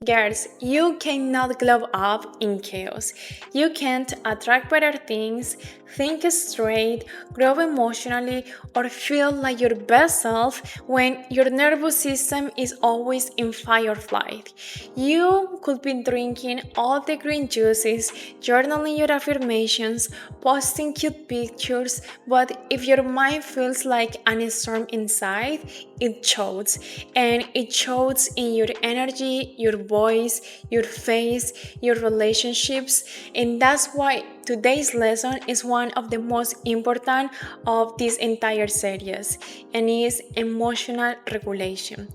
Girls, you cannot glow up in chaos. You can't attract better things, think straight, grow emotionally, or feel like your best self when your nervous system is always in fight or flight. You could be drinking all the green juices, journaling your affirmations, posting cute pictures, but if your mind feels like an storm inside, it shows. And it shows in your energy, your voice, your face, your relationships. And that's why today's lesson is one of the most important of this entire series, and is emotional regulation.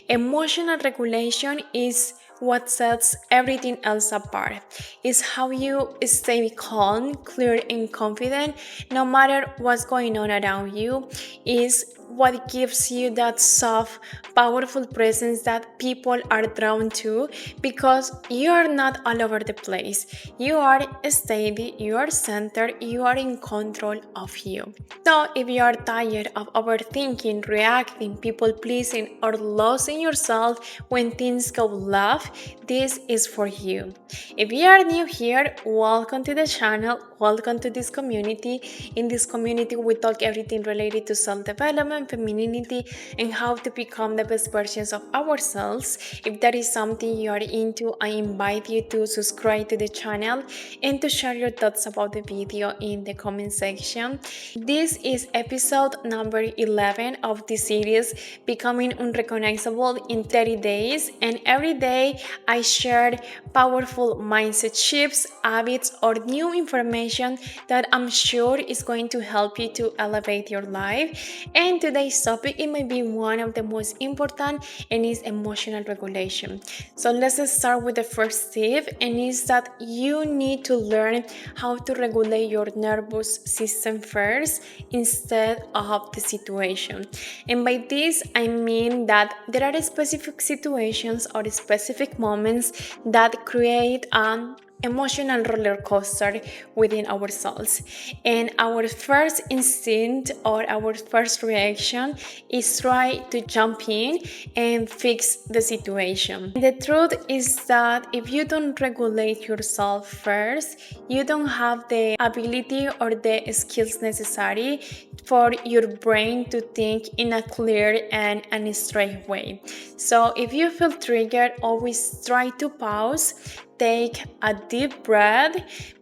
Emotional regulation is what sets everything else apart. Is how you stay calm, clear, and confident no matter what's going on around you. Is what gives you that soft, powerful presence that people are drawn to, because you are not all over the place. You are steady, you are centered, you are in control of you. So, if you are tired of overthinking, reacting, people pleasing, or losing yourself when things go left, this is for you. If you are new here, welcome to the channel, welcome to this community. In this community, we talk everything related to self development, femininity, and how to become the best versions of ourselves. If that is something you are into, I invite you to subscribe to the channel and to share your thoughts about the video in the comment section. This is episode number 11 of the series, Becoming Unrecognizable in 30 Days, and every day I share powerful mindset shifts, habits, or new information that I'm sure is going to help you to elevate your life. And today's topic, it might be one of the most important, and is emotional regulation. So let's start with the first tip, and is that you need to learn how to regulate your nervous system first instead of the situation. And by this I mean that there are specific situations or specific moments that create an emotional roller coaster within ourselves, and our first instinct or our first reaction is try to jump in and fix the situation. The truth is that if you don't regulate yourself first, you don't have the ability or the skills necessary for your brain to think in a clear and a straight way. So if you feel triggered, always try to pause. Take a deep breath,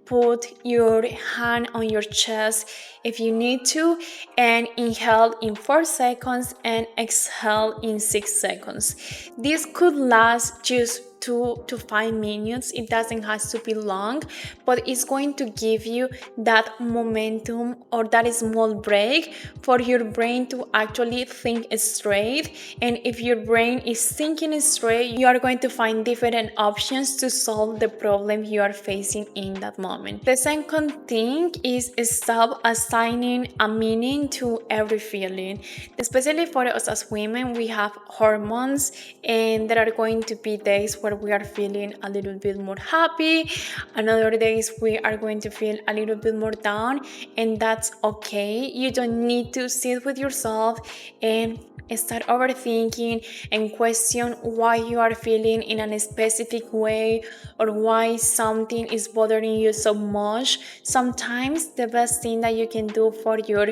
put your hand on your chest if you need to, and inhale in 4 seconds and exhale in 6 seconds. This could last just 2 to 5 minutes. It doesn't have to be long, but it's going to give you that momentum or that small break for your brain to actually think straight. And if your brain is thinking straight, you are going to find different options to solve the problem you are facing in that moment. The second thing is stop assigning a meaning to every feeling. Especially for us as women, we have hormones, and there are going to be days where we are feeling a little bit more happy, another days we are going to feel a little bit more down, and that's okay. You don't need to sit with yourself and start overthinking and question why you are feeling in a specific way or why something is bothering you so much. Sometimes the best thing that you can do for your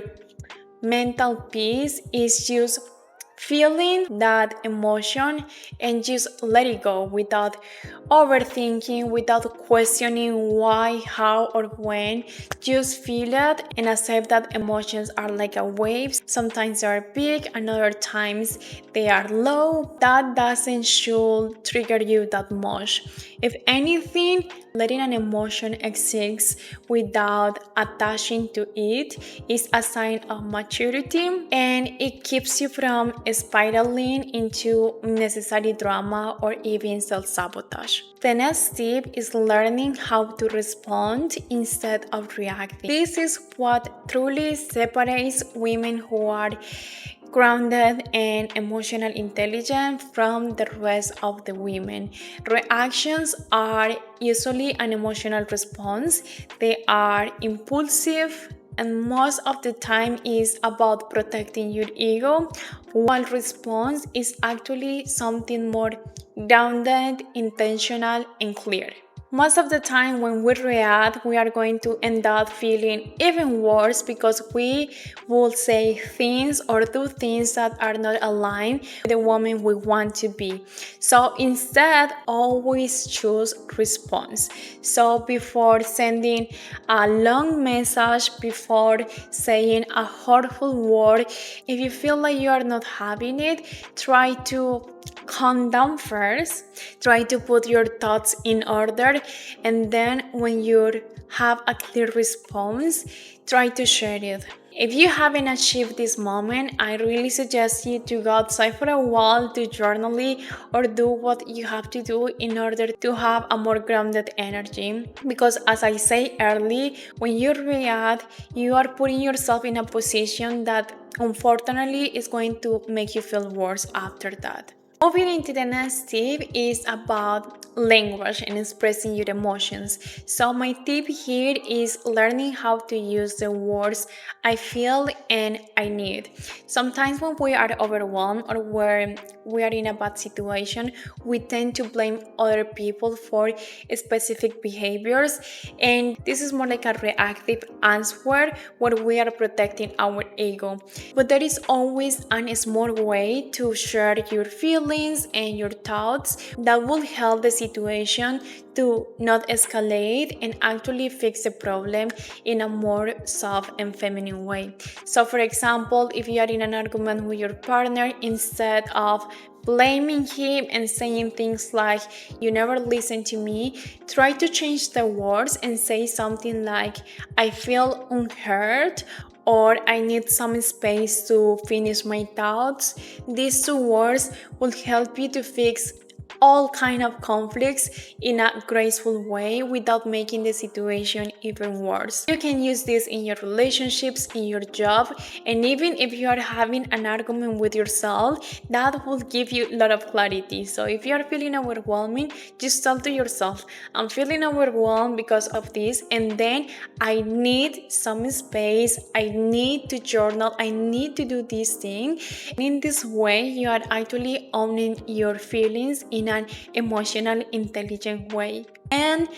mental peace is just feeling that emotion and just let it go without overthinking, without questioning why, how, or when. Just feel it and accept that emotions are like a wave. Sometimes they are big, and other times they are low. That doesn't should trigger you that much. If anything, letting an emotion exist without attaching to it is a sign of maturity, and it keeps you from spiraling into unnecessary drama or even self-sabotage. The next tip is learning how to respond instead of reacting. This is what truly separates women who are grounded and emotional intelligent from the rest of the women. Reactions are usually an emotional response. They are impulsive, and most of the time is about protecting your ego, while response is actually something more grounded, intentional, and clear. Most of the time, when we react, we are going to end up feeling even worse because we will say things or do things that are not aligned with the woman we want to be. So instead, always choose response. So before sending a long message, before saying a hurtful word, if you feel like you are not having it, try to calm down first, try to put your thoughts in order, and then when you have a clear response, try to share it. If you haven't achieved this moment, I really suggest you to go outside for a while, do journaling, or do what you have to do in order to have a more grounded energy. Because as I say early, when you react, you are putting yourself in a position that unfortunately is going to make you feel worse after that. Moving into the next tip is about language and expressing your emotions. So my tip here is learning how to use the words I feel and I need. Sometimes when we are overwhelmed or when we are in a bad situation, we tend to blame other people for specific behaviors, and this is more like a reactive answer where we are protecting our ego. But there is always a small way to share your feelings and your thoughts that will help the situation to not escalate and actually fix the problem in a more soft and feminine way. So, for example, if you are in an argument with your partner, instead of blaming him and saying things like, "You never listen to me," try to change the words and say something like, "I feel unheard," or "I need some space to finish my thoughts." These two words will help you to fix all kind of conflicts in a graceful way without making the situation even worse. You can use this in your relationships, in your job, and even if you are having an argument with yourself, that will give you a lot of clarity. So if you are feeling overwhelming, just tell to yourself, "I'm feeling overwhelmed because of this, and then I need some space, I need to journal, I need to do this thing." And in this way, you are actually owning your feelings in an emotional, intelligent way. And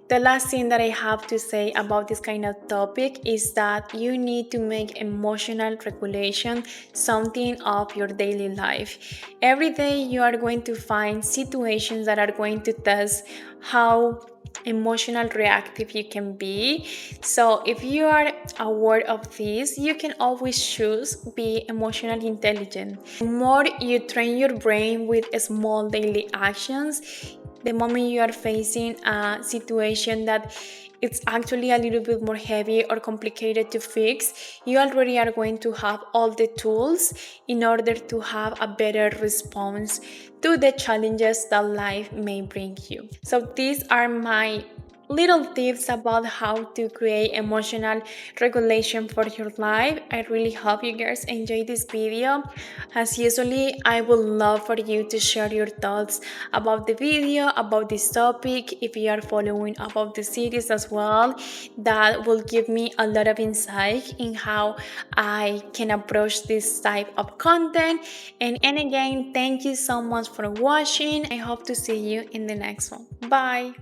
the last thing that I have to say about this kind of topic is that you need to make emotional regulation something of your daily life. Every day you are going to find situations that are going to test how emotional reactive you can be. So if you are aware of this, you can always choose be emotionally intelligent. The more you train your brain with small daily actions, the moment you are facing a situation that it's actually a little bit more heavy or complicated to fix, you already are going to have all the tools in order to have a better response to the challenges that life may bring you. So these are my little tips about how to create emotional regulation for your life. I really hope you guys enjoyed this video. As usually, I would love for you to share your thoughts about the video, about this topic. If you are following about the series as well, that will give me a lot of insight in how I can approach this type of content. And again, thank you so much for watching. I hope to see you in the next one. Bye.